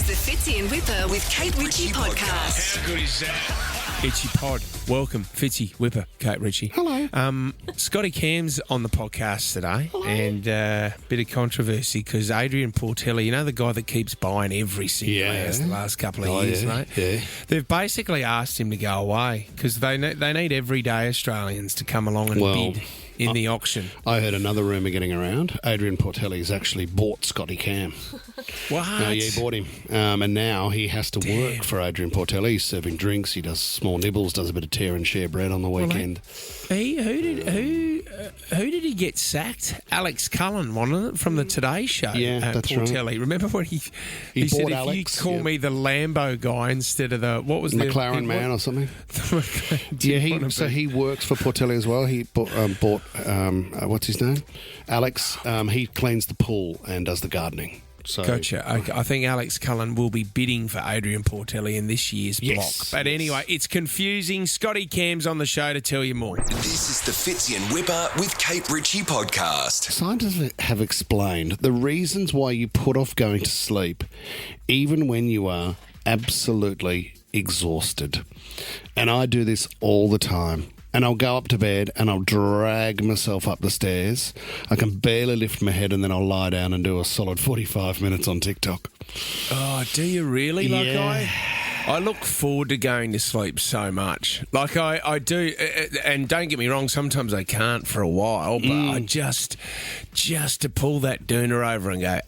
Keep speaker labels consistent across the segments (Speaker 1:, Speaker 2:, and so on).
Speaker 1: the Fitzy and Wippa with Kate Ritchie podcast.
Speaker 2: How good is that? Itchy Pod. Welcome, Fitzy, Wippa, Kate Ritchie.
Speaker 3: Hello.
Speaker 2: Scotty Cam's on the podcast today.
Speaker 3: Hello.
Speaker 2: And bit of controversy because Adrian Portelli, you know the guy that keeps buying every single house the last couple of years, mate?
Speaker 3: Yeah.
Speaker 2: They've basically asked him to go away because they need everyday Australians to come along and bid in the auction.
Speaker 3: I heard another rumour getting around. Adrian Portelli's actually bought Scotty Cam.
Speaker 2: What?
Speaker 3: Yeah, he bought him. And now he has to work for Adrian Portelli. He's serving drinks. He does small nibbles, does a bit of tear and share bread on the weekend.
Speaker 2: Who did he get sacked? Alex Cullen, wasn't it, from the Today Show?
Speaker 3: Yeah, that's
Speaker 2: Portelli.
Speaker 3: right.
Speaker 2: Remember when he
Speaker 3: bought
Speaker 2: said,
Speaker 3: Alex,
Speaker 2: if you call me the Lambo guy instead of the, what was the...
Speaker 3: McLaren man or something. He works for Portelli as well. He bought what's his name? Alex. He cleans the pool and does the gardening. So,
Speaker 2: Gotcha. Okay. I think Alex Cullen will be bidding for Adrian Portelli in this year's block. But anyway, it's confusing. Scotty Cam's on the show to tell you more.
Speaker 4: This is the Fitzy and Wippa with Kate Ritchie podcast.
Speaker 3: Scientists have explained the reasons why you put off going to sleep even when you are absolutely exhausted. And I do this all the time. And I'll go up to bed and I'll drag myself up the stairs. I can barely lift my head and then I'll lie down and do a solid 45 minutes on TikTok.
Speaker 2: Oh, do you really?
Speaker 3: Yeah.
Speaker 2: I look forward to going to sleep so much. Like I do, and don't get me wrong, sometimes I can't for a while, but I just to pull that doona over and go,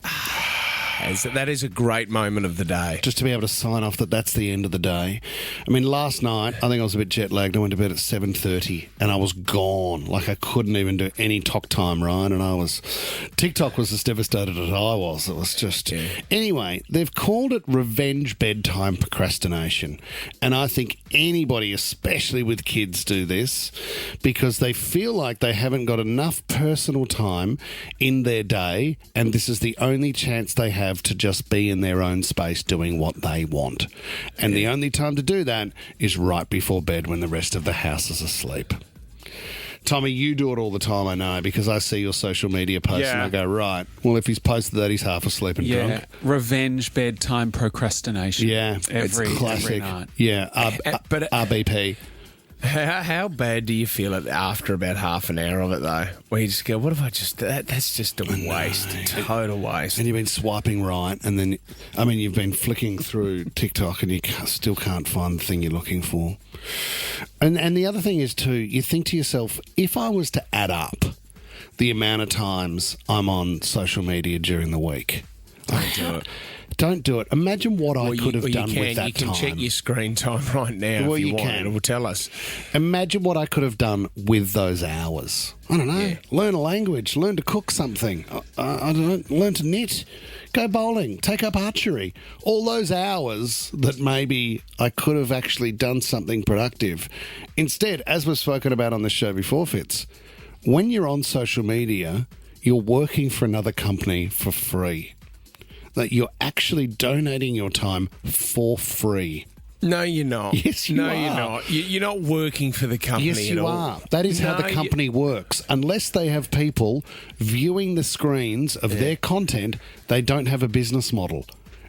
Speaker 2: that is a great moment of the day.
Speaker 3: Just to be able to sign off that's the end of the day. I mean, last night, I think I was a bit jet lagged. I went to bed at 7:30 and I was gone. Like I couldn't even do any talk time, right? And TikTok was as devastated as I was. It was just... Yeah. Anyway, they've called it revenge bedtime procrastination. And I think anybody, especially with kids, do this because they feel like they haven't got enough personal time in their day and this is the only chance they have to just be in their own space doing what they want. And the only time to do that is right before bed when the rest of the house is asleep. Tommy, you do it all the time, I know, because I see your social media posts and I go, right, well, if he's posted that, he's half asleep and drunk.
Speaker 5: Revenge bedtime procrastination.
Speaker 3: Yeah,
Speaker 5: every
Speaker 3: classic.
Speaker 5: night.
Speaker 3: Yeah, RBP.
Speaker 2: How bad do you feel it after about half an hour of it, though? Where you just go, what if I just... That's just a waste, a total waste.
Speaker 3: And you've been swiping right, and then, I mean, you've been flicking through TikTok and you still can't find the thing you're looking for. And the other thing is, too, you think to yourself, if I was to add up the amount of times I'm on social media during the week...
Speaker 2: Don't do it.
Speaker 3: Don't do it. Imagine what I could have done with that time.
Speaker 2: You can check your screen time right now if you want. It will tell us.
Speaker 3: Imagine what I could have done with those hours. I don't know. Yeah. Learn a language. Learn to cook something. I don't know. Learn to knit. Go bowling. Take up archery. All those hours that maybe I could have actually done something productive. Instead, as we've spoken about on the show before, Fitz, when you're on social media, you're working for another company for free. That you're actually donating your time for free.
Speaker 2: No, you're not.
Speaker 3: Yes, you are.
Speaker 2: No, you're not. You're not working for the company
Speaker 3: yes, you
Speaker 2: at all.
Speaker 3: are. That is how the company works. Unless they have people viewing the screens of their content, they don't have a business model.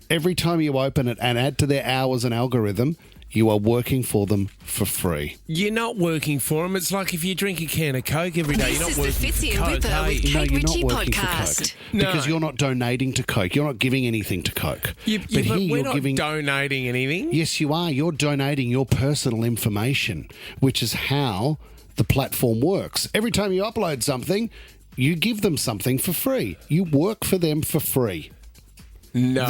Speaker 3: Every time you open it and add to their hours and algorithm, you are working for them for free.
Speaker 2: You're not working for them. It's like if you drink a can of Coke every day, you're not working for Coke.
Speaker 1: This is the Fitzy and Wippa with Kate Ritchie podcast.
Speaker 3: Because you're not donating to Coke. You're not giving anything to Coke.
Speaker 2: But we're not donating anything.
Speaker 3: Yes, you are. You're donating your personal information, which is how the platform works. Every time you upload something, you give them something for free. You work for them for free.
Speaker 2: No.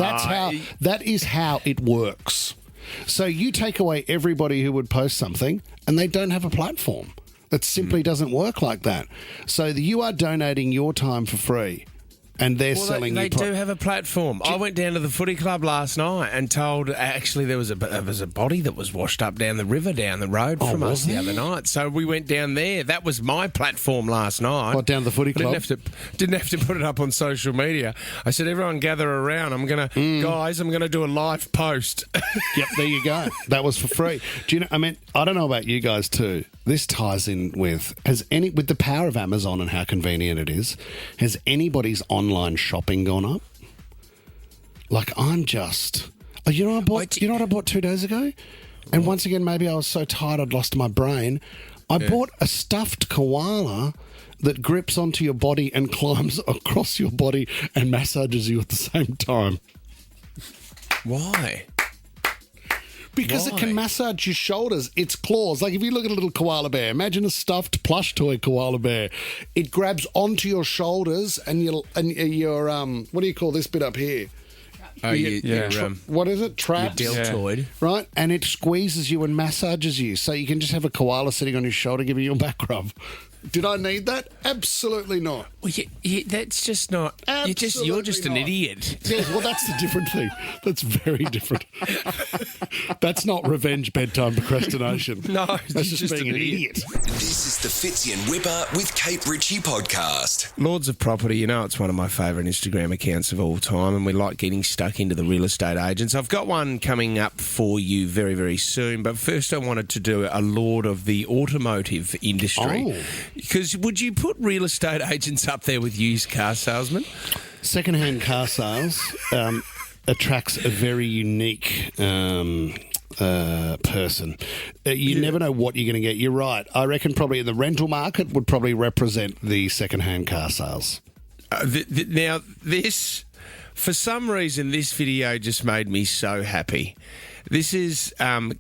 Speaker 3: That is how it works. So you take away everybody who would post something and they don't have a platform. It simply doesn't work like that. So you are donating your time for free. And they're selling
Speaker 2: They
Speaker 3: you...
Speaker 2: do have a platform. I went down to the footy club last night and told... Actually, there was a body that was washed up down the river down the road from us the other night. So we went down there. That was my platform last night.
Speaker 3: What, down the footy club?
Speaker 2: Didn't have to put it up on social media. I said, everyone gather around. I'm going to do a live post.
Speaker 3: Yep, there you go. That was for free. Do you know... I mean, I don't know about you guys too. This ties in with... with the power of Amazon and how convenient it is, has anybody's online shopping gone up? Like, Oh, you know what I bought 2 days ago? And once again, maybe I was so tired I'd lost my brain. I bought a stuffed koala that grips onto your body and climbs across your body and massages you at the same time.
Speaker 2: Why?
Speaker 3: Because it can massage your shoulders, its claws. Like if you look at a little koala bear, imagine a stuffed plush toy koala bear. It grabs onto your shoulders and your what do you call this bit up here?
Speaker 2: Oh,
Speaker 3: What is it? Traps?
Speaker 2: Your deltoid.
Speaker 3: Right? And it squeezes you and massages you. So you can just have a koala sitting on your shoulder giving you a back rub. Did I need that? Absolutely not.
Speaker 2: Well, that's just not. You're just an idiot.
Speaker 3: Yes, well, that's the different thing. That's very different. That's not revenge bedtime procrastination.
Speaker 2: No,
Speaker 3: that's just being an idiot.
Speaker 4: This is the Fitzy and Wippa with Kate Ritchie podcast.
Speaker 2: Lords of Property, it's one of my favourite Instagram accounts of all time, and we like getting stuck into the real estate agents. I've got one coming up for you very, very soon, but first I wanted to do a Lord of the automotive industry.
Speaker 3: Oh.
Speaker 2: Because would you put real estate agents up there with used car salesmen?
Speaker 3: Second-hand car sales attracts a very unique person. You never know what you're going to get. You're right. I reckon probably in the rental market would probably represent the second-hand car sales.
Speaker 2: Now, for some reason, this video just made me so happy. This is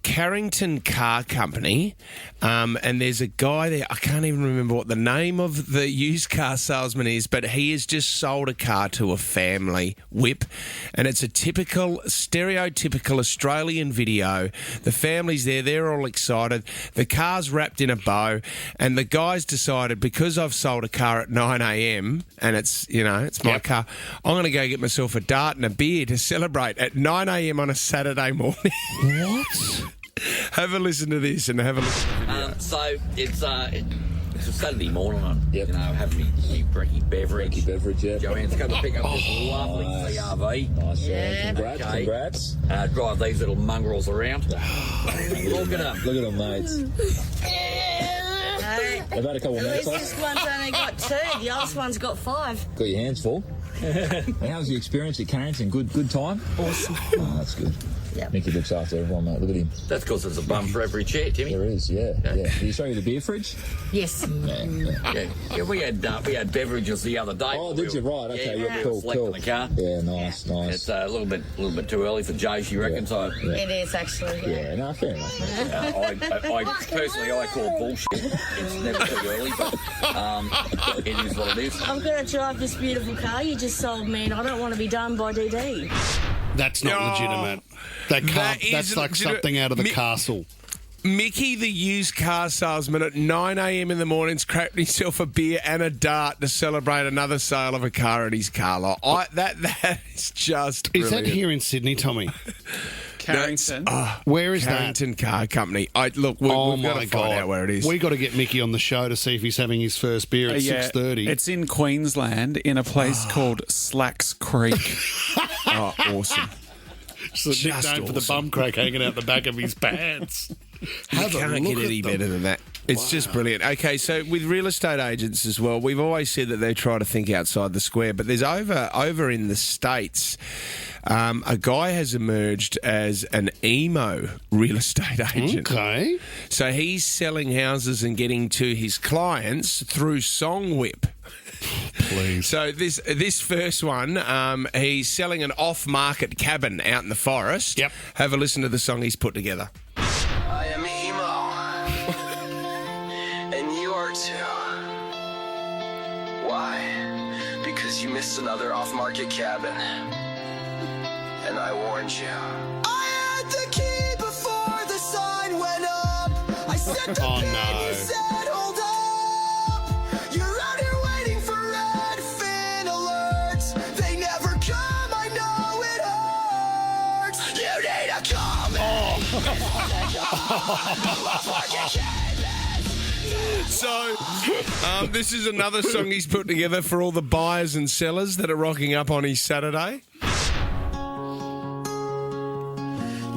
Speaker 2: Carrington Car Company, and there's a guy there. I can't even remember what the name of the used car salesman is, but he has just sold a car to a family, Whip, and it's a stereotypical Australian video. The family's there. They're all excited. The car's wrapped in a bow, and the guy's decided, because I've sold a car at 9 a.m, and it's my car, I'm going to go get myself a dart and a beer to celebrate at 9 a.m. on a Saturday morning.
Speaker 3: What?
Speaker 2: Have a listen to this and have a look at the video.
Speaker 6: So it's a Saturday morning. I'm having me brekkie beverage.
Speaker 7: Yeah.
Speaker 6: Joanne's come to pick up this lovely CRV.
Speaker 7: Nice, congrats.
Speaker 6: Drive these little mongrels around. Look at them.
Speaker 7: Look at them, mates. They've had a couple of
Speaker 8: At
Speaker 7: minutes
Speaker 8: least
Speaker 7: off.
Speaker 8: this one's only got 2. The oldest one's got 5.
Speaker 7: Got your hands full. How's the experience at Carrington? Good time?
Speaker 8: Awesome.
Speaker 7: Oh, that's good.
Speaker 8: Yep.
Speaker 7: Mickey looks after everyone, mate. Look at him.
Speaker 6: That's because there's a bum for every chair, Timmy.
Speaker 7: There is, yeah. Did he show you the beer fridge?
Speaker 8: Yes.
Speaker 6: Yeah, we had beverages the other day.
Speaker 7: Oh, did you? Right, okay, yeah, cool.
Speaker 6: In the car.
Speaker 7: Yeah, nice.
Speaker 6: It's a little bit too early for Joe, she reckons.
Speaker 8: It is actually.
Speaker 7: Yeah, no, fair enough.
Speaker 6: I personally, I call bullshit. It's never too early, but it is what it is.
Speaker 8: I'm going to drive this beautiful car you just sold me, and I don't want to be done by DD.
Speaker 3: That's not legitimate. That's like something out of the castle.
Speaker 2: Mickey, the used car salesman, at 9 a.m. in the morning's cracked himself a beer and a dart to celebrate another sale of a car at his car lot. That is just
Speaker 3: Is
Speaker 2: brilliant.
Speaker 3: that here in Sydney, Tommy?
Speaker 5: Carrington.
Speaker 3: Where is
Speaker 2: Carrington Car Company. We've got to find out where it is.
Speaker 3: We got to get Mickey on the show to see if he's having his first beer at 6:30.
Speaker 5: It's in Queensland in a place called Slacks Creek.
Speaker 2: Oh, awesome.
Speaker 3: It's the nickname for the bum crack hanging out the back of his pants.
Speaker 2: You can't get any better than that. It's just brilliant. Okay, so with real estate agents as well, we've always said that they try to think outside the square, but there's over in the States, a guy has emerged as an emo real estate agent.
Speaker 3: Okay.
Speaker 2: So he's selling houses and getting to his clients through Song Whip.
Speaker 3: Please.
Speaker 2: So this first one, he's selling an off-market cabin out in the forest.
Speaker 3: Yep.
Speaker 2: Have a listen to the song he's put together.
Speaker 9: I am emo, and you are too. Why? Because you missed another off-market cabin, and I warned you. I had the key before the sign went up. I said the
Speaker 3: no.
Speaker 9: you said hold up. You're out here waiting for red fin alerts. They never come. I know it hurts. You need to call me.
Speaker 2: So, this is another song he's put together for all the buyers and sellers that are rocking up on his Saturday.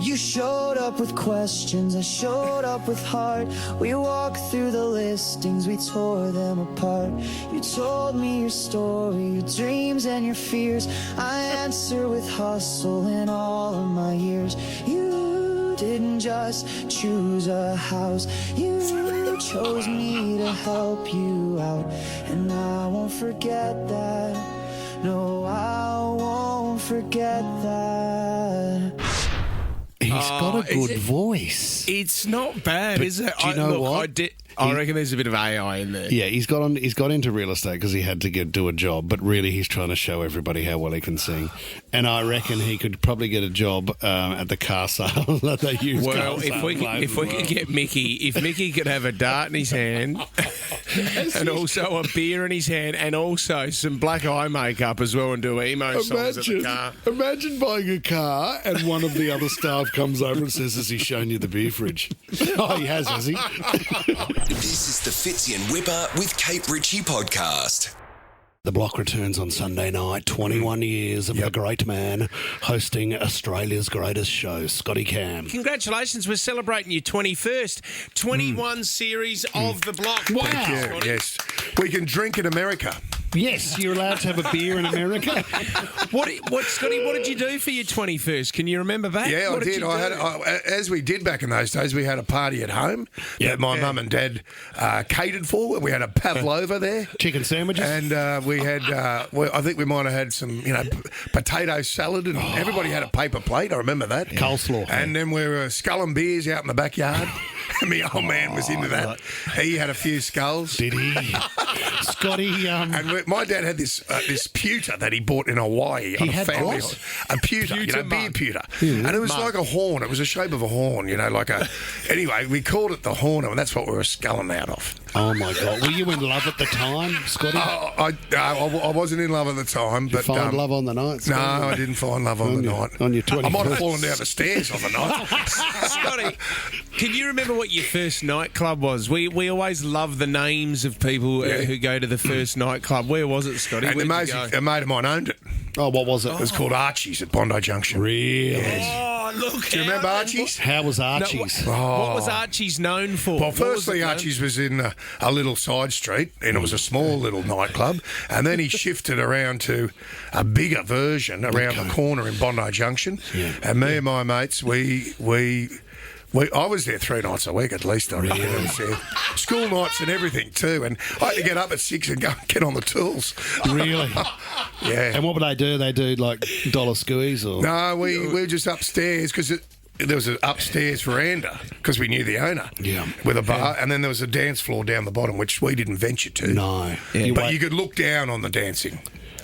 Speaker 9: You showed up with questions, I showed up with heart. We walked through the listings, we tore them apart. You told me your story, your dreams and your fears. I answer with hustle and all of my years. You didn't just choose a house, you chose me to help you out. And I won't forget that, no, I won't forget that.
Speaker 3: He's got a good voice.
Speaker 2: It's not bad,
Speaker 3: But
Speaker 2: is it?
Speaker 3: do you know what?
Speaker 2: I reckon there's a bit of AI in there.
Speaker 3: Yeah, he's got into real estate because he had to do a job, but really he's trying to show everybody how well he can sing. And I reckon he could probably get a job at the car sale that they use.
Speaker 2: Well, if we could get Mickey, if Mickey could have a dart in his hand, and also a beer in his hand, and also some black eye makeup as well, and do emo songs at the car.
Speaker 3: Imagine buying a car and one of the other staff comes over and says, "Has he shown you the beer fridge?" Oh, he has he?
Speaker 4: This is the Fitzy and Wippa with Kate Ritchie podcast.
Speaker 3: The Block returns on Sunday night. 21 years of the great man hosting Australia's greatest show, Scotty Cam.
Speaker 2: Congratulations, we're celebrating your 21st 21 series of The Block.
Speaker 3: Wow.
Speaker 2: Thank you.
Speaker 10: Yes. We can drink in America.
Speaker 3: Yes, you're allowed to have a beer in America.
Speaker 2: What, Scotty, what did you do for your 21st? Can you remember back?
Speaker 10: Yeah,
Speaker 2: What
Speaker 10: I did. As we did back in those days, we had a party at home that my mum and dad catered for. We had a pavlova there.
Speaker 3: Chicken sandwiches.
Speaker 10: And we had, I think we might have had some, potato salad, and everybody had a paper plate. I remember that.
Speaker 3: Coleslaw.
Speaker 10: And then we were sculling beers out in the backyard. And my old man was into that. He had a few skulls.
Speaker 3: Did he? Scotty.
Speaker 10: And my dad had this pewter that he bought in Hawaii.
Speaker 3: He had
Speaker 10: family.
Speaker 3: what?
Speaker 10: A pewter, beer pewter. And it was like a horn. It was the shape of a horn, Anyway, we called it the horn, and that's what we were sculling out of.
Speaker 3: Oh, my God. Were you in love at the time, Scotty?
Speaker 10: I wasn't in love at the time.
Speaker 3: Did you find love on the night, Scotty?
Speaker 10: No, I didn't find love on the night.
Speaker 3: On your 21st.
Speaker 10: I might have fallen down the stairs on the night.
Speaker 2: Scotty, can you remember what your first nightclub was? We always love the names of people who go to the first nightclub. Where was it, Scotty?
Speaker 10: And a mate of mine owned it.
Speaker 3: Oh, what was it?
Speaker 10: It was called Archie's at Bondi Junction.
Speaker 3: Really?
Speaker 2: Oh, look.
Speaker 10: Do you remember Archie's?
Speaker 3: How was Archie's?
Speaker 2: What was Archie's known for?
Speaker 10: Well, firstly, Archie's was in a little side street, and it was a small little nightclub. And then he shifted around to a bigger version around the corner in Bondi Junction. Yeah. And me and my mates, I was there 3 nights a week at least. I was there. School nights and everything too. And I had to get up at 6 and go and get on the tools.
Speaker 3: Really?
Speaker 10: Yeah.
Speaker 3: And what would they do? They do like dollar squeeze or?
Speaker 10: No, we were just upstairs because there was an upstairs veranda because we knew the owner.
Speaker 3: Yeah.
Speaker 10: With a bar, and then there was a dance floor down the bottom, which we didn't venture to.
Speaker 3: No.
Speaker 10: Yeah. But you could look down on the dancing.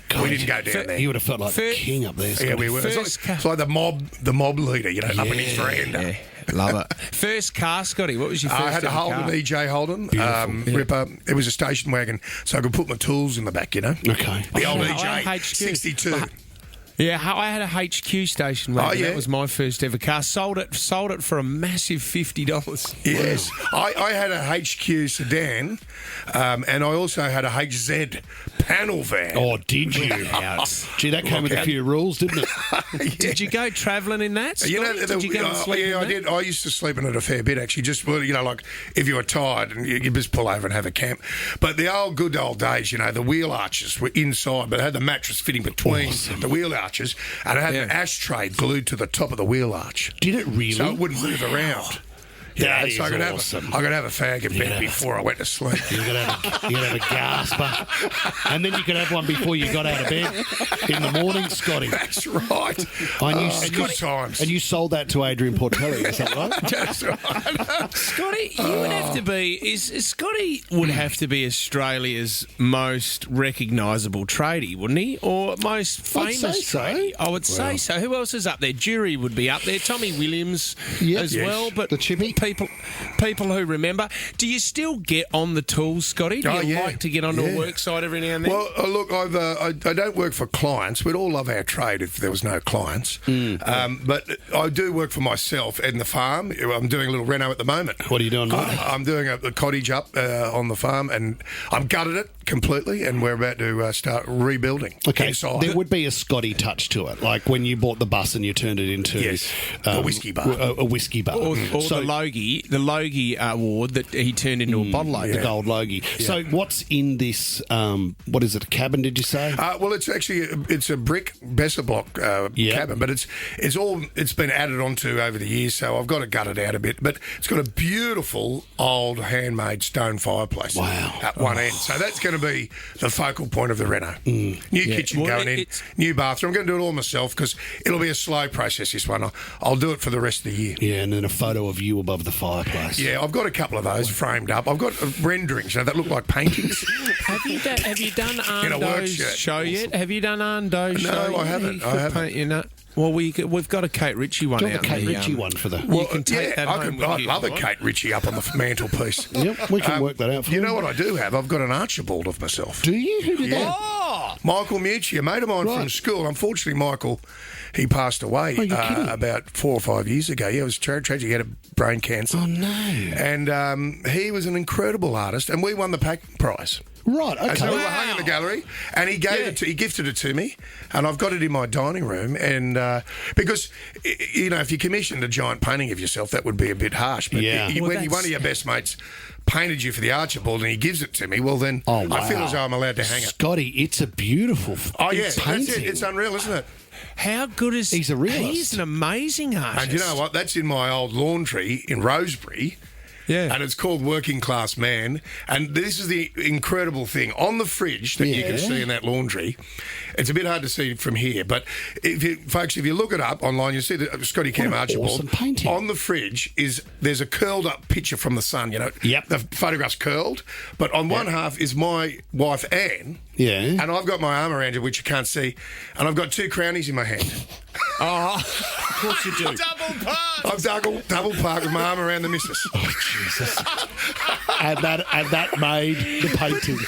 Speaker 10: God, we didn't go down there.
Speaker 3: You would have felt like the king up there.
Speaker 10: Yeah, we were. It's like the mob leader, up in his veranda.
Speaker 2: Yeah. Love it. First car, Scotty. What was your first?
Speaker 10: I had a Holden, EJ Holden. Wippa. It was a station wagon, so I could put my tools in the back,
Speaker 3: Okay.
Speaker 10: The old EJ 62.
Speaker 2: Yeah, I had a HQ station wagon. That was my first ever car. Sold it for a massive $50.
Speaker 10: Yes. I had a HQ sedan, and I also had a HZ panel van.
Speaker 3: Oh, did you? Gee, that came with a few rules, didn't it?
Speaker 10: Yeah.
Speaker 2: Did you go travelling in that, Scotty? Did you go and sleep in
Speaker 10: I
Speaker 2: that?
Speaker 10: did. I used to sleep in it a fair bit, actually. Just, like if you were tired and you just pull over and have a camp. But the good old days, the wheel arches were inside, but it had the mattress fitting between the wheel arches, and it had an ashtray glued to the top of the wheel arch.
Speaker 3: Did it really?
Speaker 10: So it wouldn't move around.
Speaker 3: That
Speaker 10: so
Speaker 3: is awesome.
Speaker 10: I could have a fag in bed before I went to sleep.
Speaker 3: You could have a gasper, and then you could have one before you got out of bed in the morning, Scotty.
Speaker 10: That's right.
Speaker 3: Good
Speaker 10: times.
Speaker 3: And you sold that to Adrian Portelli, is that right?
Speaker 10: That's right.
Speaker 2: Scotty, you would have to be. Scotty would have to be Australia's most recognisable tradie, wouldn't he? Or most famous tradie? I would say so. Who else is up there? Jury would be up there. Tommy Williams as well. But
Speaker 3: the Chippy.
Speaker 2: people who remember. Do you still get on the tools, Scotty? Do you like to get onto a work site every now and then?
Speaker 10: Well, look, I don't work for clients. We'd all love our trade if there was no clients. But I do work for myself in the farm. I'm doing a little reno at the moment.
Speaker 3: What are you doing, mate?
Speaker 10: I'm doing a cottage up on the farm, and I'm gutted it completely, and we're about to start rebuilding.
Speaker 3: Okay,
Speaker 10: inside.
Speaker 3: there would be a Scotty touch to it, like when you bought the bus and you turned it into
Speaker 10: a whiskey bar.
Speaker 3: A whiskey bar.
Speaker 2: Or the Logie award that he turned into a bottle opener.
Speaker 3: The gold Logie. Yeah. So what's in this, what is it, a cabin, did you say?
Speaker 10: Well, it's actually it's a brick Besser block cabin, but it's been added onto over the years, so I've got to gut it out a bit. But it's got a beautiful old handmade stone fireplace at one end. So that's going to be the focal point of the reno. New kitchen going in, new bathroom. I'm going to do it all myself because it'll be a slow process, this one. I'll do it for the rest of the year.
Speaker 3: Yeah, and then a photo of you above the fireplace.
Speaker 10: Yeah, I've got a couple of those framed up. I've got renderings that look like paintings.
Speaker 2: Have you done Arndo's show yet? Have you done Arndo's show?
Speaker 10: No, I haven't.
Speaker 2: Well, we've got a Kate Ritchie one out.
Speaker 3: A Kate Ritchie one for the...
Speaker 2: Well, you can take that home with
Speaker 10: I'd
Speaker 2: you.
Speaker 10: love a Kate Ritchie up on the mantelpiece.
Speaker 3: Yep, we can work that out for you.
Speaker 10: You know what I do have? I've got an Archibald of myself.
Speaker 3: Do you? Who did that?
Speaker 10: Oh! Michael Mucci, a mate of mine from school. Unfortunately, Michael, he passed away about 4 or 5 years ago. Yeah, it was tragic. He had a brain cancer.
Speaker 3: Oh, no.
Speaker 10: And he was an incredible artist, and we won the Pack Prize.
Speaker 3: Right, okay.
Speaker 10: And so we were hung in the gallery, and he gifted it to me, and I've got it in my dining room. And because if you commissioned a giant painting of yourself, that would be a bit harsh. But when one of your best mates painted you for the Archibald and he gives it to me, well then I feel as though I'm allowed to hang it.
Speaker 3: Scotty, it's a beautiful painting.
Speaker 10: That's it. It's unreal, isn't it?
Speaker 2: How good is
Speaker 3: he's a realist?
Speaker 2: He's an amazing artist.
Speaker 10: And you know what? That's in my old laundry in Rosebery.
Speaker 2: Yeah.
Speaker 10: And it's called Working Class Man. And this is the incredible thing. On the fridge that you can see in that laundry, it's a bit hard to see from here, but if you look it up online, you'll see that Scotty Cam Archibald.
Speaker 3: Awesome painting.
Speaker 10: On the fridge there's a curled up picture from the sun, The photograph's curled, but on one half is my wife Anne.
Speaker 3: Yeah.
Speaker 10: And I've got my arm around her, which you can't see, and I've got 2 crownies in my hand.
Speaker 3: Of course you do.
Speaker 10: I've double parked with my arm around the missus.
Speaker 3: Oh, Jesus. and that made the painting.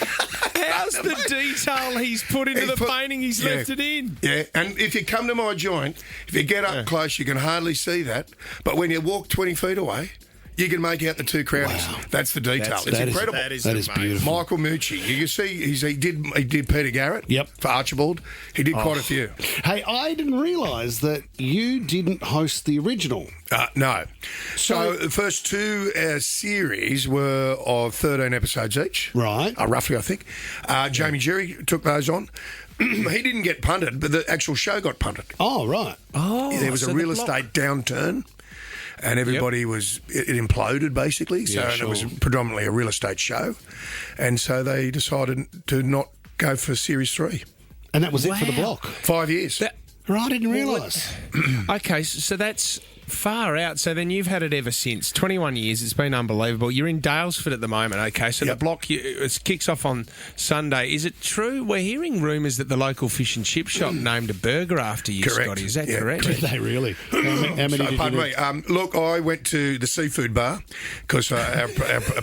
Speaker 2: How's the detail he's put into the painting? He's left it in.
Speaker 10: Yeah, and if you come to my joint, if you get up close, you can hardly see that. But when you walk 20 feet away, you can make out the 2 crownies. Wow. That's the detail. It's incredible.
Speaker 3: That is beautiful.
Speaker 10: Michael Mucci. You see, he did Peter Garrett.
Speaker 3: Yep.
Speaker 10: For Archibald. He did quite a few.
Speaker 3: Hey, I didn't realise that you didn't host the original.
Speaker 10: No. So the first 2 series were of 13 episodes each.
Speaker 3: Right.
Speaker 10: Roughly, I think. Jamie Jerry took those on. He didn't get punted, but the actual show got punted.
Speaker 3: Oh, right.
Speaker 2: Oh,
Speaker 10: there was a real estate downturn. And everybody it imploded, basically. So it was predominantly a real estate show. And so they decided to not go for Series 3.
Speaker 3: And that was it for the block?
Speaker 10: 5 years.
Speaker 3: Right, I didn't realise.
Speaker 2: Okay, so that's far out. So then you've had it ever since. 21 years. It's been unbelievable. You're in Dalesford at the moment, okay? So the block it kicks off on Sunday. Is it true? We're hearing rumours that the local fish and chip shop named a burger after you,
Speaker 10: Correct.
Speaker 2: Scotty. Is that correct?
Speaker 3: Did they really? How many did
Speaker 10: pardon
Speaker 3: you do?
Speaker 10: me. Look, I went to the seafood bar because our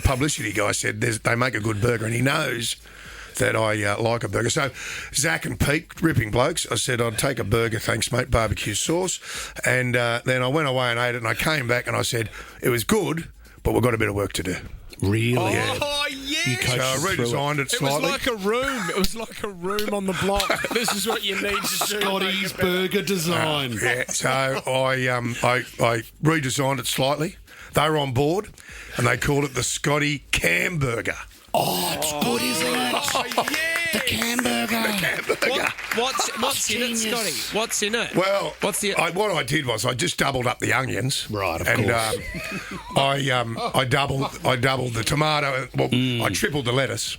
Speaker 10: publicity guy said they make a good burger and he knows that I like a burger. So Zach and Pete, ripping blokes, I said, I'd take a burger, thanks mate, barbecue sauce. And then I went away and ate it and I came back and I said, it was good, but we've got a bit of work to do.
Speaker 3: Really?
Speaker 2: Oh, yeah.
Speaker 10: So I redesigned it slightly.
Speaker 2: It was like a room. It was like a room on the block. This is what you need to do.
Speaker 3: Scotty's burger design.
Speaker 10: So I redesigned it slightly. They were on board and they called it the Scotty Cam Burger.
Speaker 3: Oh, it's good, isn't it?
Speaker 2: Oh, yeah.
Speaker 3: The Cam Burger.
Speaker 2: What's in it, Scotty? What's in it?
Speaker 10: Well,
Speaker 2: what
Speaker 10: I did was I just doubled up the onions.
Speaker 3: Right, of
Speaker 10: course. I doubled the tomato. Well, I tripled the lettuce,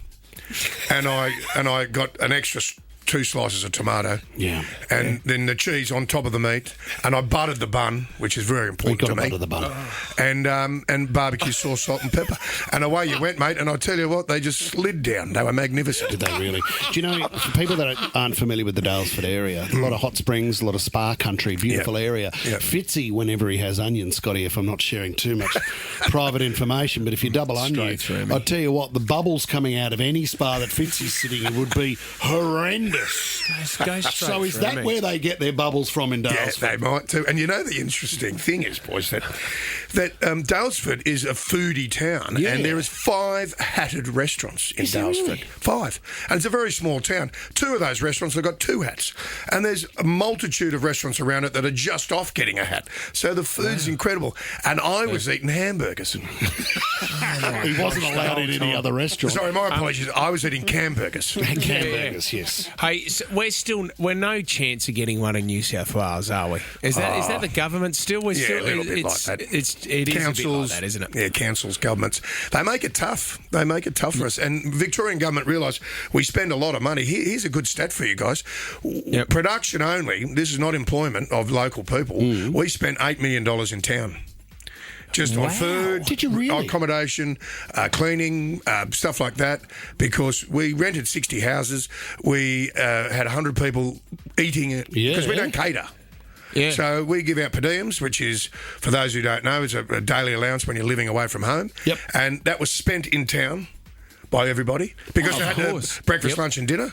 Speaker 10: and I got an extra 2 slices of tomato.
Speaker 3: Yeah.
Speaker 10: And then the cheese on top of the meat. And I buttered the bun, which is very important to me.
Speaker 3: Butter the bun.
Speaker 10: And barbecue sauce, salt and pepper. And away you went, mate. And I tell you what, they just slid down. They were magnificent.
Speaker 3: Did they really? Do you know, for people that aren't familiar with the Dalesford area, a lot of hot springs, a lot of spa country, beautiful area.
Speaker 10: Yep.
Speaker 3: Fitzy, whenever he has onions, Scotty, if I'm not sharing too much private information, but if you double onion, I'll tell you what, the bubbles coming out of any spa that Fitzy's sitting in would be horrendous. So is that where they get their bubbles from in Dalesford?
Speaker 10: Yeah, they might too. And you know the interesting thing is, boys, that Dalesford is a foodie town, and there is 5 hatted restaurants in Dalesford. Really? 5. And it's a very small town. 2 of those restaurants have got 2 hats. And there's a multitude of restaurants around it that are just off getting a hat. So the food's incredible. And I was eating hamburgers.
Speaker 3: He wasn't allowed in any other restaurant.
Speaker 10: Sorry, my apologies. I was eating hamburgers.
Speaker 3: Hamburgers, yes.
Speaker 2: Hey, so we're no chance of getting one in New South Wales, are we? Is that the government still? We're still,
Speaker 10: a little bit like that.
Speaker 2: It is a bit like that, isn't it?
Speaker 10: Yeah, councils, governments. They make it tough. They make it tough for us. And Victorian government realise we spend a lot of money. Here's a good stat for you guys. Production only, this is not employment of local people, we spent $8 million in town. Just on food,
Speaker 3: did you really?
Speaker 10: Accommodation, cleaning, stuff like that, because we rented 60 houses. We had 100 people eating it, because we don't cater. Yeah. So we give out per diems, which is, for those who don't know, is a daily allowance when you're living away from home. Yep. And that was spent in town by everybody, because they had breakfast, lunch and dinner.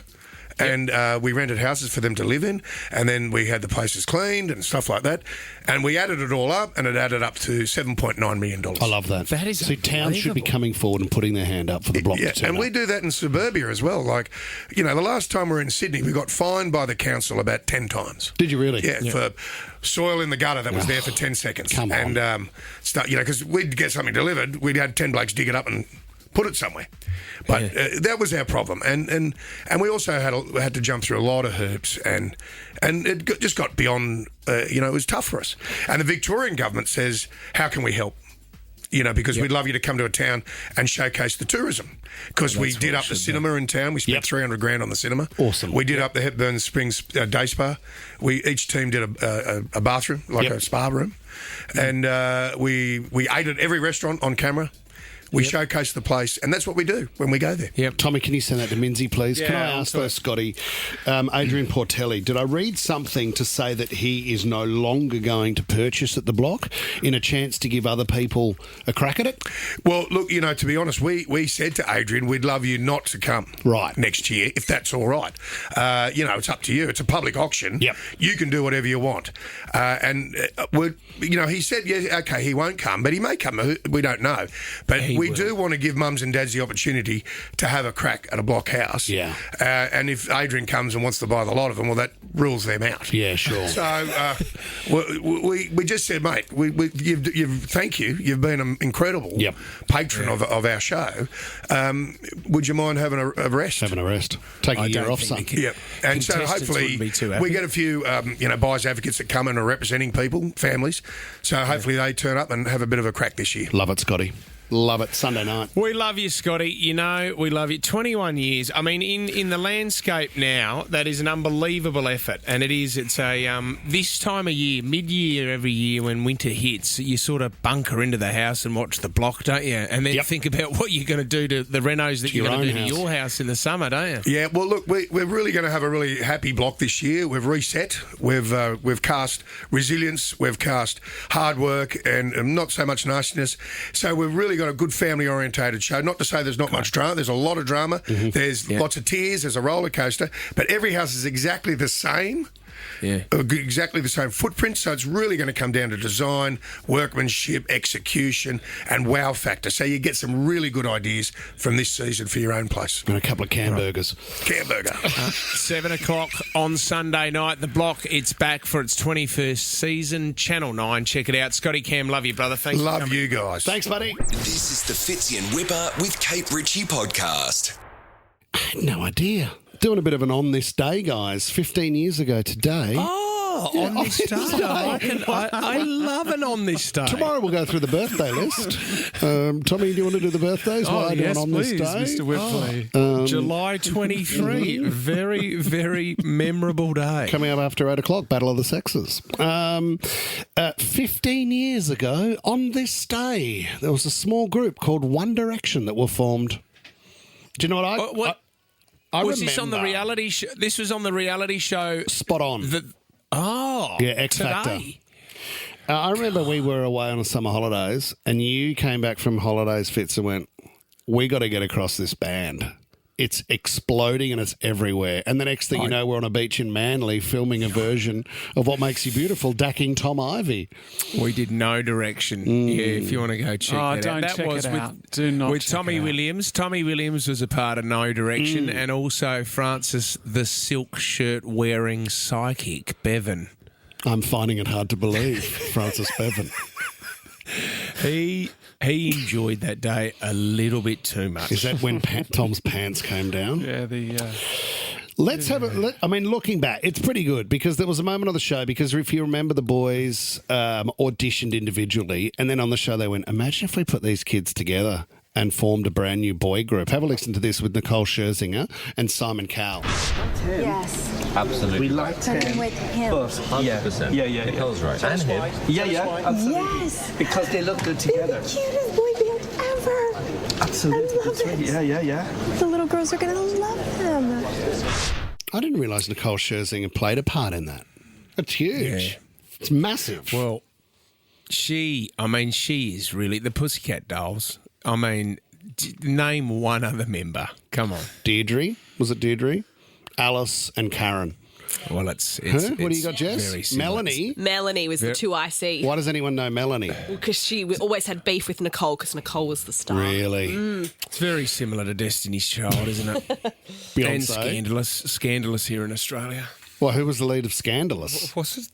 Speaker 10: And we rented houses for them to live in, and then we had the places cleaned and stuff like that. And we added it all up, and it added up to $7.9 million.
Speaker 3: I love that.
Speaker 2: That is
Speaker 3: towns should be coming forward and putting their hand up for the block to turn
Speaker 10: and we do that in suburbia as well. Like, the last time we were in Sydney, we got fined by the council about 10 times.
Speaker 3: Did you really?
Speaker 10: Yeah, for soil in the gutter that was there for 10 seconds.
Speaker 3: Come on.
Speaker 10: And, because we'd get something delivered, we'd had 10 blokes dig it up and put it somewhere. But that was our problem. And we also had to jump through a lot of hoops, and it just got beyond, it was tough for us. And the Victorian government says, how can we help? Because we'd love you to come to a town and showcase the tourism. Because we did up the cinema in town. We spent $300,000 on the cinema.
Speaker 3: Awesome.
Speaker 10: We did up the Hepburn Springs day spa. Each team did a bathroom, like a spa room. And we ate at every restaurant on camera. We showcase the place, and that's what we do when we go there.
Speaker 3: Yep. Tommy, can you send that to Minzy, please? Can I ask though, Scotty, Adrian Portelli, did I read something to say that he is no longer going to purchase at the block in a chance to give other people a crack at it?
Speaker 10: Well, look, to be honest, we said to Adrian, we'd love you not to come next year, if that's all right. It's up to you. It's a public auction.
Speaker 3: Yep.
Speaker 10: You can do whatever you want. He said, okay, he won't come, but he may come. We don't know. But we do want to give mums and dads the opportunity to have a crack at a block house. Yeah. And if Adrian comes and wants to buy the lot of them, well, that rules them out.
Speaker 3: Yeah, sure.
Speaker 10: So we just said, mate, thank you. You've been an incredible patron of our show. Would you mind having a rest?
Speaker 3: Having a rest. Take a year off, son.
Speaker 10: Yeah. And so hopefully we get a few, buyers advocates that come and are representing people, families. So hopefully they turn up and have a bit of a crack this year.
Speaker 3: Love it, Scotty. Love it. Sunday night.
Speaker 2: We love you, Scotty. We love you. 21 years. I mean, in the landscape now, that is an unbelievable effort. And it is. It's a this time of year, mid-year every year when winter hits, you sort of bunker into the house and watch the block, don't you? And then think about what you're going to do to the renos that you're going to do to your house in the summer, don't you?
Speaker 10: Yeah, well, look, we're really going to have a really happy block this year. We've reset. We've cast resilience. We've cast hard work and not so much nastiness. So we've really got a good family-orientated show. Not to say there's not much drama. There's a lot of drama. Mm-hmm. There's lots of tears. There's a roller coaster. But every house is exactly the same. Yeah. Exactly the same footprint. So it's really going to come down to design, workmanship, execution, and wow factor. So you get some really good ideas from this season for your own place.
Speaker 3: And a couple of Camburgers.
Speaker 10: Camburger.
Speaker 2: 7 o'clock on Sunday night. The block, it's back for its 21st season. Channel 9. Check it out. Scotty Cam, love you, brother. Thanks for coming.
Speaker 10: Love you guys.
Speaker 3: Thanks, buddy.
Speaker 4: This is the Fitzy and Wippa with Kate Ritchie podcast.
Speaker 3: I had no idea. Doing a bit of an on this day, guys. 15 years ago today.
Speaker 2: Oh, on this day. I love an on this day.
Speaker 3: Tomorrow we'll go through the birthday list. Tommy, do you want to do the birthdays? Why do it on
Speaker 5: please,
Speaker 3: this day?
Speaker 5: Mr. Whipley.
Speaker 2: July 23. Very, very memorable day.
Speaker 3: Coming up after 8 o'clock, Battle of the Sexes. 15 years ago, on this day, there was a small group called One Direction that were formed. Do you know what I
Speaker 2: was
Speaker 3: remember.
Speaker 2: this on the reality show? This was on the reality show.
Speaker 3: Spot on.
Speaker 2: Yeah,
Speaker 3: X Factor. I remember we were away on summer holidays and you came back from holidays, Fitz, and went, we got to get across this band. It's exploding and it's everywhere. And the next thing you know, we're on a beach in Manly filming a version of What Makes You Beautiful, dacking Tom Ivy.
Speaker 2: We did No Direction. Yeah, if you want to go check that
Speaker 5: don't
Speaker 2: out.
Speaker 5: check it out. Do not
Speaker 2: with
Speaker 5: check
Speaker 2: Tommy
Speaker 5: it out.
Speaker 2: Williams. Tommy Williams was a part of No Direction, and also Francis the silk shirt wearing psychic, Bevan.
Speaker 3: I'm finding it hard to believe, Francis Bevan.
Speaker 2: He enjoyed that day a little bit too much.
Speaker 3: Is that when Tom's pants came down?
Speaker 5: Yeah,
Speaker 3: Let's have looking back, it's pretty good because there was a moment on the show, because if you remember, the boys auditioned individually, and then on the show they went, imagine if we put these kids together and formed a brand new boy group. Have a listen to this with Nicole Scherzinger and Simon Cowell.
Speaker 11: Yes.
Speaker 6: Absolutely.
Speaker 11: We liked him with him.
Speaker 6: 100%.
Speaker 11: Yeah.
Speaker 6: Nicole's right. And him.
Speaker 11: Yeah, absolutely. Yes. Because they look good together.
Speaker 12: They're the cutest boy band ever.
Speaker 11: Absolutely.
Speaker 12: I love it.
Speaker 11: Yeah.
Speaker 12: The little girls are going to love them.
Speaker 3: I didn't realise Nicole Scherzinger played a part in that. That's huge.
Speaker 2: Yeah.
Speaker 3: It's massive.
Speaker 2: Well, she is really the Pussycat Dolls. I mean, name one other member. Come on.
Speaker 3: Deirdre. Was it Deirdre? Alice and Karen.
Speaker 2: Well, it's
Speaker 3: what do you got, Jess?
Speaker 2: very similar.
Speaker 13: Melanie was the two I see.
Speaker 3: Why does anyone know Melanie?
Speaker 13: Because she always had beef with Nicole because Nicole was the star.
Speaker 3: Really?
Speaker 2: It's very similar to Destiny's Child, isn't it?
Speaker 3: Beyonce.
Speaker 2: And Scandalous here in Australia.
Speaker 3: Well, who was the lead of Scandalous?
Speaker 2: Was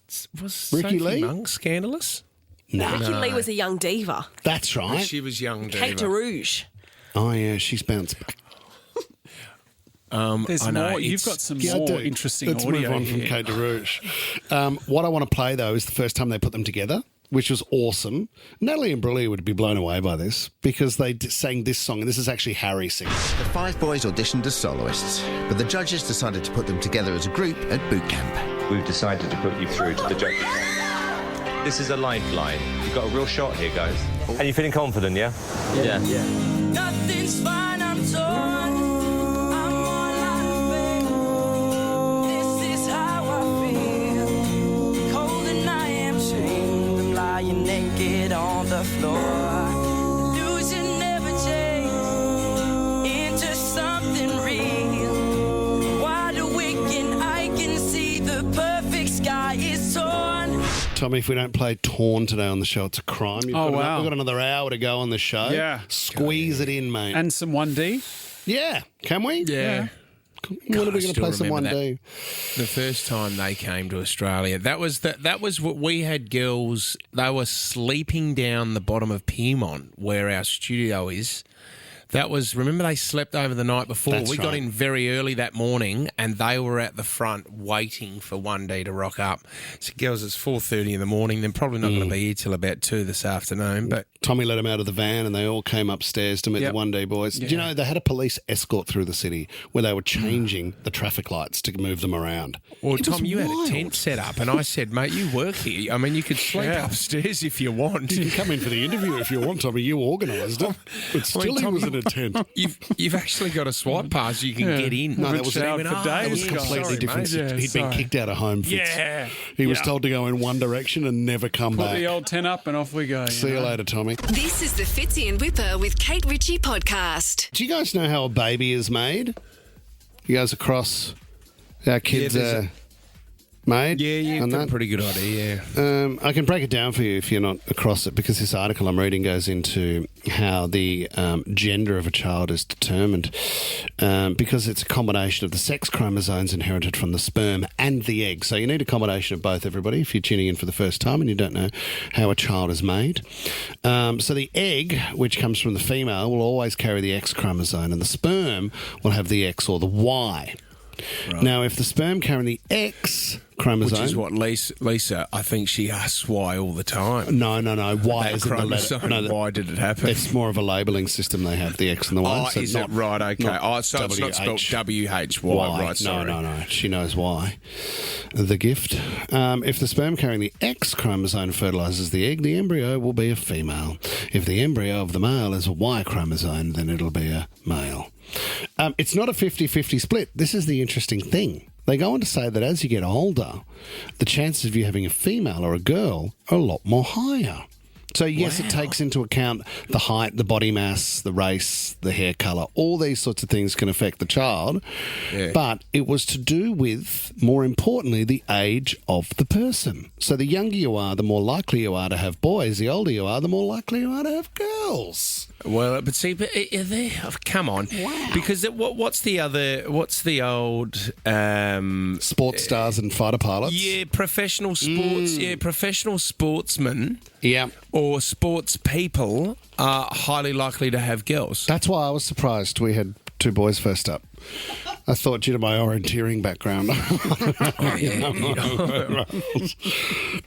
Speaker 3: Ricky
Speaker 2: Sophie
Speaker 3: Lee?
Speaker 2: Monk Scandalous?
Speaker 3: No.
Speaker 13: Ricky Lee was a young diva.
Speaker 3: That's right.
Speaker 2: She was young diva.
Speaker 13: Kate DeRouge.
Speaker 3: Oh, yeah, she's bounced back.
Speaker 5: There's
Speaker 2: I know,
Speaker 5: more. You've got some
Speaker 3: Yeah, I
Speaker 5: more
Speaker 3: do.
Speaker 5: interesting
Speaker 3: Let's
Speaker 5: audio
Speaker 3: move on from
Speaker 5: here.
Speaker 3: Kate DeRouge. What I want to play, though, is the first time they put them together, which was awesome. Natalie and Imbruglia would be blown away by this because they sang this song, and this is actually Harry singing.
Speaker 14: The 5 boys auditioned as soloists, but the judges decided to put them together as a group at boot camp.
Speaker 15: We've decided to put you through to the judges. This is a lifeline. You've got a real shot here, guys. And you're feeling confident, yeah?
Speaker 9: Yeah. Nothing's fine, I'm torn. I'm all out of faith. This is how I feel. Cold and I am chained. I'm lying naked on the floor. Illusion never changed into something real. Wide awake and I can see the perfect sky is torn.
Speaker 3: Tommy, if we don't play Torn today on the show, it's a crime. We've got another hour to go on the show.
Speaker 5: Yeah.
Speaker 3: Squeeze it in, mate.
Speaker 5: And some 1D.
Speaker 3: Yeah. Can we?
Speaker 2: Yeah.
Speaker 3: When are we going to play some 1D?
Speaker 2: The first time they came to Australia, that was what we had. Girls, they were sleeping down the bottom of Piedmont, where our studio is. That was, remember they slept over the night before.
Speaker 3: That's
Speaker 2: we got
Speaker 3: right.
Speaker 2: in very early that morning and they were at the front waiting for 1D to rock up. So girls, it's 4:30 in the morning. They're probably not going to be here till about 2 this afternoon. But
Speaker 3: Tommy let them out of the van and they all came upstairs to meet the 1D boys.
Speaker 2: Yeah.
Speaker 3: Do you know, they had a police escort through the city where they were changing the traffic lights to move them around.
Speaker 2: Well,
Speaker 3: It
Speaker 2: Tom,
Speaker 3: was
Speaker 2: you had
Speaker 3: wild.
Speaker 2: a tent set up and I said, mate, you work here. I mean, you could sleep upstairs if you want.
Speaker 3: You can come in for the interview if you want, Tommy. You organised it. But still, he was in a tent.
Speaker 2: You've actually got a swipe pass you can get in.
Speaker 3: No, that was
Speaker 5: days,
Speaker 3: completely different.
Speaker 5: mate.
Speaker 3: He'd been kicked out of home. Fitz.
Speaker 5: Yeah.
Speaker 3: He was told to go in one direction and never come
Speaker 5: Put
Speaker 3: back.
Speaker 5: the old tent up and off we go.
Speaker 3: See you later, Tommy.
Speaker 1: This is the Fitzy and Wippa with Kate Ritchie podcast.
Speaker 3: Do you guys know how a baby is made? You guys across our kids
Speaker 2: there's
Speaker 3: made?
Speaker 2: Yeah, you've
Speaker 3: on
Speaker 2: got a
Speaker 3: that?
Speaker 2: pretty good idea, yeah.
Speaker 3: I can break it down for you if you're not across it, because this article I'm reading goes into how the gender of a child is determined, because it's a combination of the sex chromosomes inherited from the sperm and the egg. So you need a combination of both, everybody, if you're tuning in for the first time and you don't know how a child is made. So the egg, which comes from the female, will always carry the X chromosome, and the sperm will have the X or the Y.
Speaker 2: Right.
Speaker 3: Now, if the sperm carrying the X chromosome...
Speaker 2: Which is what Lisa, I think she asks why all the time.
Speaker 3: No. Why
Speaker 2: that
Speaker 3: is in the letter?
Speaker 2: chromosome, why did it happen?
Speaker 3: It's more of a labelling system they have, the X and the Y.
Speaker 2: Oh,
Speaker 3: so
Speaker 2: is
Speaker 3: not,
Speaker 2: it right? Okay.
Speaker 3: not
Speaker 2: So it's not spelled W-H-Y. Right, sorry.
Speaker 3: No. She knows why. The gift. If the sperm carrying the X chromosome fertilises the egg, the embryo will be a female. If the embryo of the male is a Y chromosome, then it'll be a male. It's not a 50-50 split. This is the interesting thing. They go on to say that as you get older, the chances of you having a female or a girl are a lot more higher. So, yes, It takes into account the height, the body mass, the race, the hair colour. All these sorts of things can affect the child. Yeah. But it was to do with, more importantly, the age of the person. So the younger you are, the more likely you are to have boys. The older you are, the more likely you are to have girls.
Speaker 2: Well, but see, come on, because what's the old
Speaker 3: sports stars and fighter pilots?
Speaker 2: Yeah, professional sports. Yeah, professional sportsmen.
Speaker 3: Yeah,
Speaker 2: or sports people are highly likely to have girls.
Speaker 3: That's why I was surprised we had 2 boys first up. I thought, due to my orienteering background.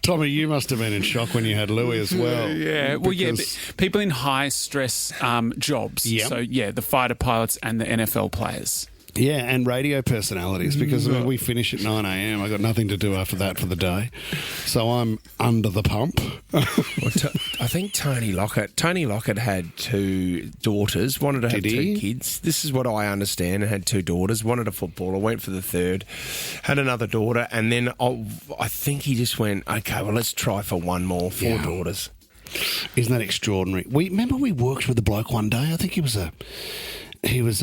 Speaker 3: Tommy, you must have been in shock when you had Louis as well.
Speaker 5: Yeah, well, but people in high stress jobs.
Speaker 3: Yep.
Speaker 5: So, the fighter pilots and the NFL players.
Speaker 3: Yeah, and radio personalities, because we finish at 9 a.m. I got nothing to do after that for the day. So I'm under the pump.
Speaker 2: I think Tony Lockett had 2 daughters, wanted to have 2 kids. This is what I understand, and had 2 daughters, wanted a footballer, went for the 3rd, had another daughter, and then I think he just went, okay, well, let's try for one more, 4 daughters.
Speaker 3: Isn't that extraordinary? Remember we worked with a bloke one day, I think he was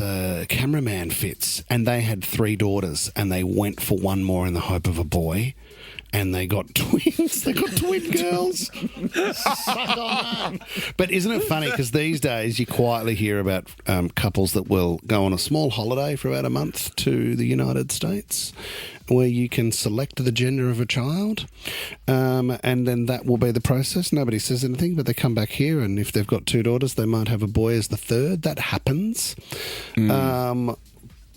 Speaker 3: a cameraman, Fitz, and they had 3 daughters, and they went for one more in the hope of a boy, and they got twins. They got twin girls. Suck on that. But isn't it funny, because these days you quietly hear about couples that will go on a small holiday for about a month to the United States, where you can select the gender of a child, and then that will be the process. Nobody says anything, but they come back here, and if they've got 2 daughters, they might have a boy as the 3rd. That happens.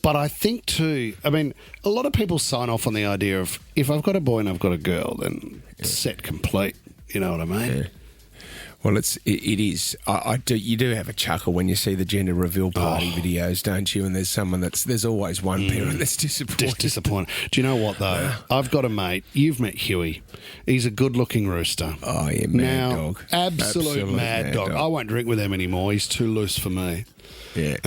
Speaker 3: But I think too, a lot of people sign off on the idea of, if I've got a boy and I've got a girl, then it's set complete. You know what I mean?
Speaker 2: Yeah. Well, it is. You do have a chuckle when you see the gender reveal party videos, don't you? And there's always one parent that's disappointed.
Speaker 3: Disappointed. Do you know what though? I've got a mate. You've met Huey. He's a good-looking rooster.
Speaker 2: Oh yeah, mad dog.
Speaker 3: Absolute mad dog. I won't drink with him anymore. He's too loose for me.
Speaker 2: Yeah.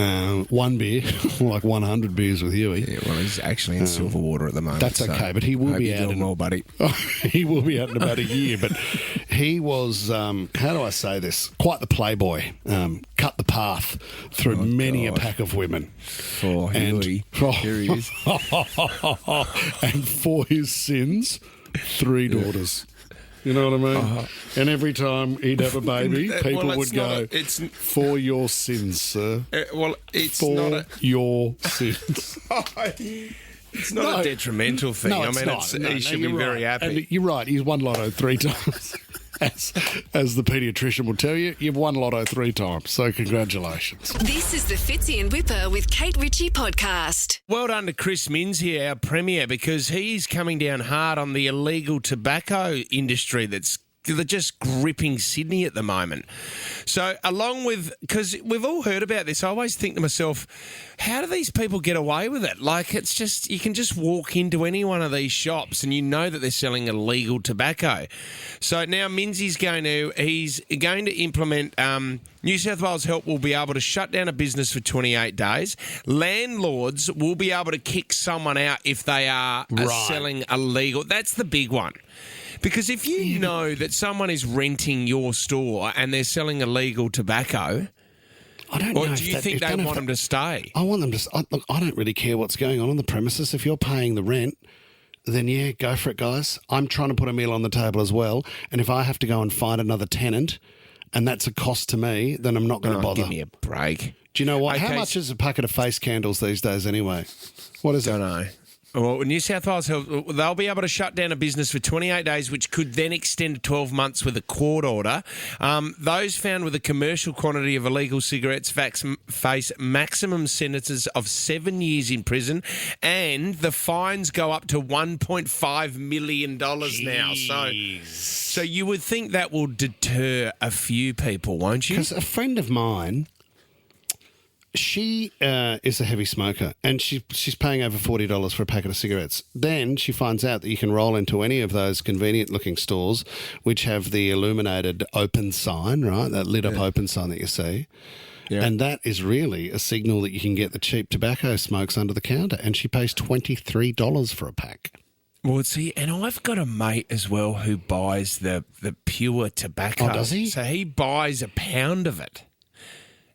Speaker 3: 1 beer, like 100 beers with Huey.
Speaker 2: Yeah, well, he's actually in Silverwater at the moment.
Speaker 3: That's okay, but he will be out
Speaker 2: in buddy.
Speaker 3: He will be out in about a year. But he was, how do I say this? Quite the playboy. Cut the path through many a pack of women.
Speaker 2: Huey. Here he is.
Speaker 3: And for his sins, 3 daughters. You know what I mean? And every time he'd have a baby, people would go, for your sins, sir.
Speaker 2: It's
Speaker 3: for
Speaker 2: not
Speaker 3: your sins.
Speaker 2: It's not a detrimental thing.
Speaker 3: No, it's not.
Speaker 2: He should be very happy.
Speaker 3: And you're right. He's won lotto 3 times. As the paediatrician will tell you, you've won lotto 3 times. So congratulations.
Speaker 1: This is the Fitzy and Wippa with Kate Ritchie podcast.
Speaker 2: Well done to Chris Minns here, our Premier, because he's coming down hard on the illegal tobacco industry that's just gripping Sydney at the moment. So along with, because we've all heard about this, I always think to myself, how do these people get away with it? Like, it's just, you can just walk into any one of these shops and you know that they're selling illegal tobacco. So now Minzy's going to implement, New South Wales Help will be able to shut down a business for 28 days. Landlords will be able to kick someone out if they are selling illegal. That's the big one. Because if you know that someone is renting your store and they're selling illegal tobacco,
Speaker 3: I don't know.
Speaker 2: Or do you think they want them to stay?
Speaker 3: I want them to. Look, I don't really care what's going on the premises. If you're paying the rent, then yeah, go for it, guys. I'm trying to put a meal on the table as well. And if I have to go and find another tenant, and that's a cost to me, then I'm not going to bother.
Speaker 2: Give me a break.
Speaker 3: Do you know what? Okay. How much is a packet of face candles these days anyway? What is it?
Speaker 2: Don't know. Well, New South Wales Health, they'll be able to shut down a business for 28 days, which could then extend to 12 months with a court order. Those found with a commercial quantity of illegal cigarettes face maximum sentences of 7 years in prison, and the fines go up to $1.5 million now. So you would think that will deter a few people, won't you?
Speaker 3: Because a friend of mine... She is a heavy smoker, and she's paying over $40 for a packet of cigarettes. Then she finds out that you can roll into any of those convenient-looking stores which have the illuminated open sign, right, that lit-up open sign that you see. Yeah. And that is really a signal that you can get the cheap tobacco smokes under the counter, and she pays $23 for a pack.
Speaker 2: Well, see, and I've got a mate as well who buys the pure tobacco.
Speaker 3: Oh, does he?
Speaker 2: So he buys a pound of it.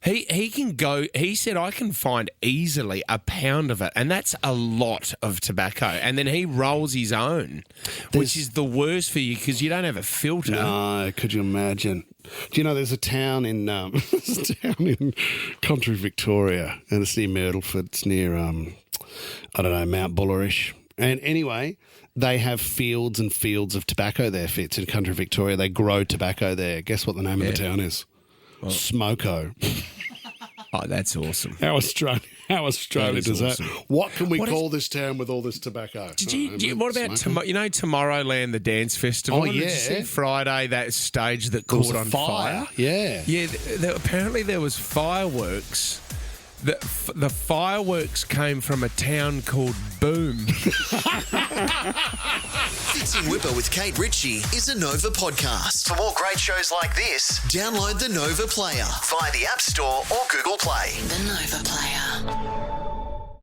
Speaker 2: He can go, he said, I can find easily a pound of it, and that's a lot of tobacco. And then he rolls his own, which is the worst for you because you don't have a filter.
Speaker 3: No, could you imagine? Do you know there's a town in country Victoria, and it's near Myrtleford, it's near, Mount Bullerish. And anyway, they have fields and fields of tobacco there, Fitz, in country Victoria. They grow tobacco there. Guess what the name of the town is? Smoko.
Speaker 2: Oh, that's awesome.
Speaker 3: How Australian is that?
Speaker 2: Awesome.
Speaker 3: What can we call this town with all this tobacco?
Speaker 2: What about Tomorrowland, the dance festival?
Speaker 3: Oh, yeah.
Speaker 2: Did you see Friday, that stage that caught on fire?
Speaker 3: Yeah.
Speaker 2: Yeah, apparently there was fireworks. The fireworks came from a town called Boom.
Speaker 4: Fitz and Wippa with Kate Ritchie is a Nova podcast. For more great shows like this, download the Nova Player via the App Store or Google Play.
Speaker 1: The Nova Player.